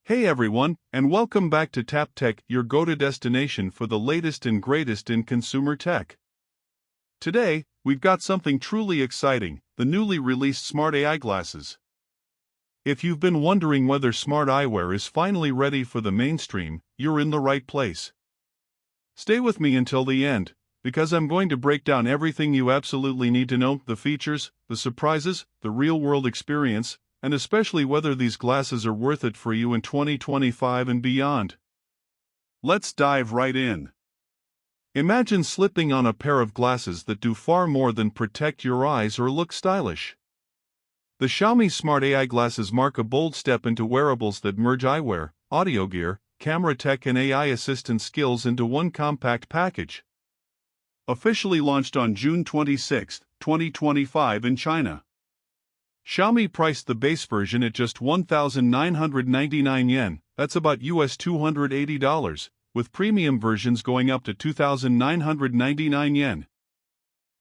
Hey everyone, and welcome back to Tap Tech, your go-to destination for the latest and greatest in consumer tech. Today, we've got something truly exciting, the newly released smart AI glasses. If you've been wondering whether smart eyewear is finally ready for the mainstream, you're in the right place. Stay with me until the end, because I'm going to break down everything you absolutely need to know, the features, the surprises, the real-world experience, and especially whether these glasses are worth it for you in 2025 and beyond. Let's dive right in. Imagine slipping on a pair of glasses that do far more than protect your eyes or look stylish. The Xiaomi Smart AI glasses mark a bold step into wearables that merge eyewear, audio gear, camera tech and AI assistant skills into one compact package. Officially launched on June 26, 2025 in China. Xiaomi priced the base version at just 1,999 yen, that's about US $280, with premium versions going up to 2,999 yen.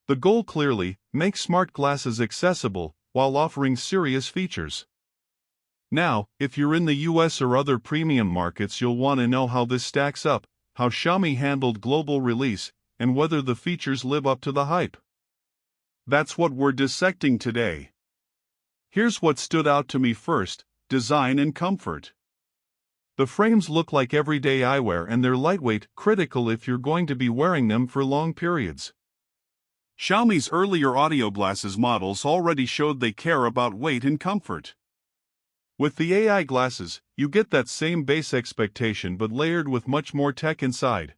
The goal clearly, make smart glasses accessible, while offering serious features. Now, if you're in the US or other premium markets, you'll want to know how this stacks up, how Xiaomi handled global release, and whether the features live up to the hype. That's what we're dissecting today. Here's what stood out to me first: design and comfort. The frames look like everyday eyewear and they're lightweight, critical if you're going to be wearing them for long periods. Xiaomi's earlier audio glasses models already showed they care about weight and comfort. With the AI glasses, you get that same base expectation but layered with much more tech inside.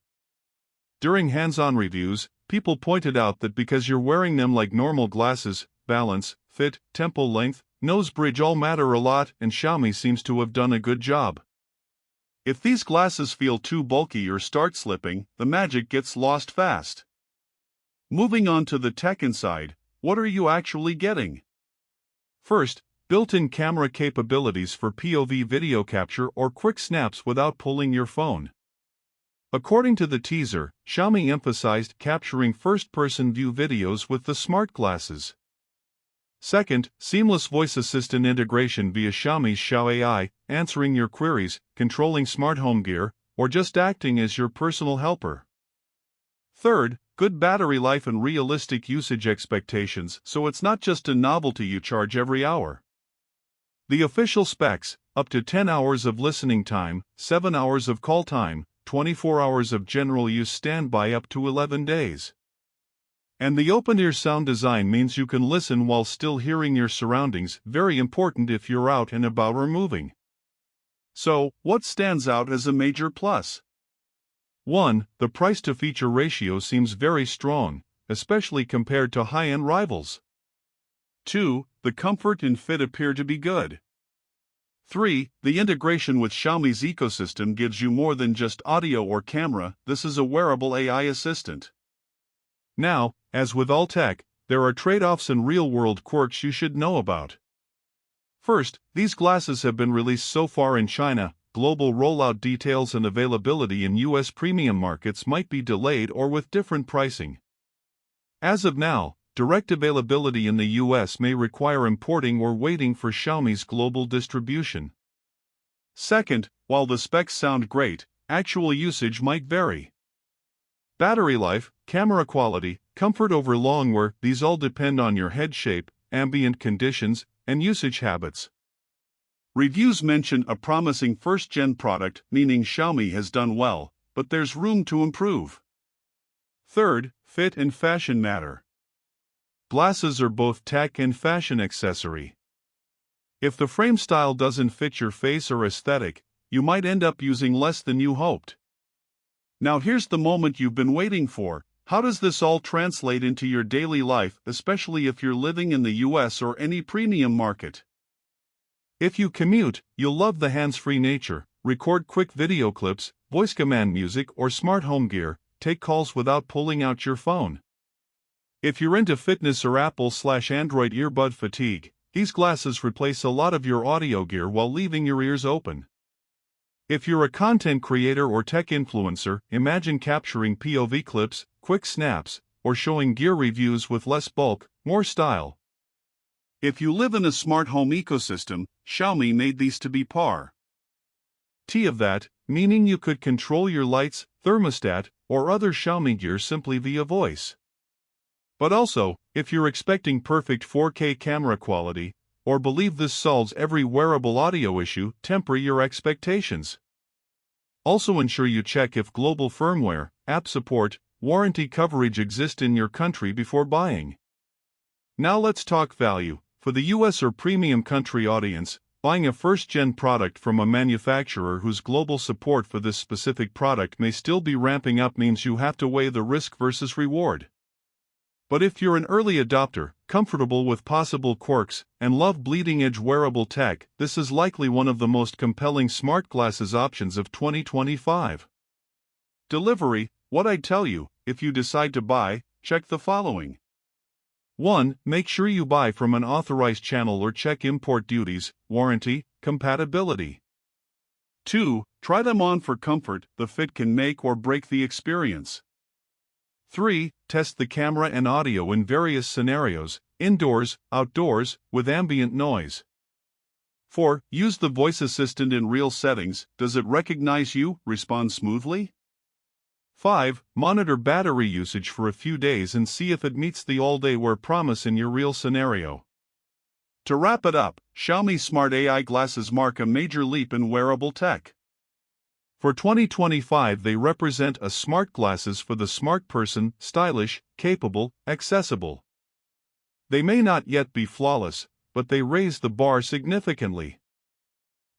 During hands-on reviews, people pointed out that because you're wearing them like normal glasses, balance, fit, temple length, nose bridge all matter a lot, and Xiaomi seems to have done a good job. If these glasses feel too bulky or start slipping, the magic gets lost fast. Moving on to the tech inside, what are you actually getting? First, built-in camera capabilities for POV video capture or quick snaps without pulling your phone. According to the teaser, Xiaomi emphasized capturing first-person view videos with the smart glasses. Second, seamless voice assistant integration via Xiaomi's Xiao AI, answering your queries, controlling smart home gear, or just acting as your personal helper. Third, good battery life and realistic usage expectations, so it's not just a novelty you charge every hour. The official specs: up to 10 hours of listening time, 7 hours of call time, 24 hours of general use standby, up to 11 days. And the open-ear sound design means you can listen while still hearing your surroundings, very important if you're out and about or moving. So, what stands out as a major plus? 1. The price-to-feature ratio seems very strong, especially compared to high-end rivals. 2. The comfort and fit appear to be good. 3. The integration with Xiaomi's ecosystem gives you more than just audio or camera, this is a wearable AI assistant. Now, as with all tech, there are trade-offs and real-world quirks you should know about. First, these glasses have been released so far in China. Global rollout details and availability in US premium markets might be delayed or with different pricing. As of now, direct availability in the US may require importing or waiting for Xiaomi's global distribution. Second, while the specs sound great, actual usage might vary. Battery life, camera quality, comfort over long wear, these all depend on your head shape, ambient conditions, and usage habits. Reviews mention a promising first-gen product, meaning Xiaomi has done well, but there's room to improve. Third, fit and fashion matter. Glasses are both tech and fashion accessory. If the frame style doesn't fit your face or aesthetic, you might end up using less than you hoped. Now here's the moment you've been waiting for: how does this all translate into your daily life, especially if you're living in the US or any premium market? If you commute, you'll love the hands-free nature. Record quick video clips, voice command music or smart home gear, take calls without pulling out your phone. If you're into fitness or Apple/Android earbud fatigue, these glasses replace a lot of your audio gear while leaving your ears open. If you're a content creator or tech influencer, imagine capturing POV clips, quick snaps, or showing gear reviews with less bulk, more style. If you live in a smart home ecosystem, Xiaomi made these to be par. T of that, meaning you could control your lights, thermostat, or other Xiaomi gear simply via voice. But also, if you're expecting perfect 4K camera quality, or believe this solves every wearable audio issue, temper your expectations. Also ensure you check if global firmware, app support, warranty coverage exist in your country before buying. Now let's talk value. For the US or premium country audience, buying a first-gen product from a manufacturer whose global support for this specific product may still be ramping up means you have to weigh the risk versus reward. But if you're an early adopter, comfortable with possible quirks, and love bleeding-edge wearable tech, this is likely one of the most compelling smart glasses options of 2025. Delivery. What I'd tell you, if you decide to buy, check the following. 1. Make sure you buy from an authorized channel or check import duties, warranty, compatibility. 2. Try them on for comfort. The fit can make or break the experience. 3. Test the camera and audio in various scenarios, indoors, outdoors, with ambient noise. 4. Use the voice assistant in real settings. Does it recognize you, respond smoothly? 5. Monitor battery usage for a few days and see if it meets the all-day wear promise in your real scenario. To wrap it up, Xiaomi Smart AI glasses mark a major leap in wearable tech. For 2025, they represent a smart glasses for the smart person, stylish, capable, accessible. They may not yet be flawless, but they raise the bar significantly.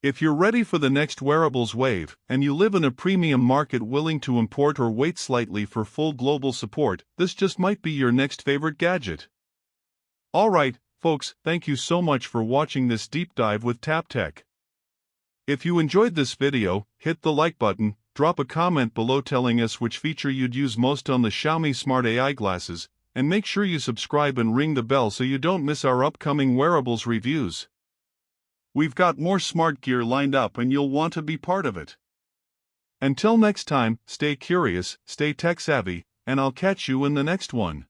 If you're ready for the next wearables wave, and you live in a premium market willing to import or wait slightly for full global support, this just might be your next favorite gadget. Alright, folks, thank you so much for watching this deep dive with TapTech. If you enjoyed this video, hit the like button, drop a comment below telling us which feature you'd use most on the Xiaomi Smart AI glasses, and make sure you subscribe and ring the bell so you don't miss our upcoming wearables reviews. We've got more smart gear lined up and you'll want to be part of it. Until next time, stay curious, stay tech savvy, and I'll catch you in the next one.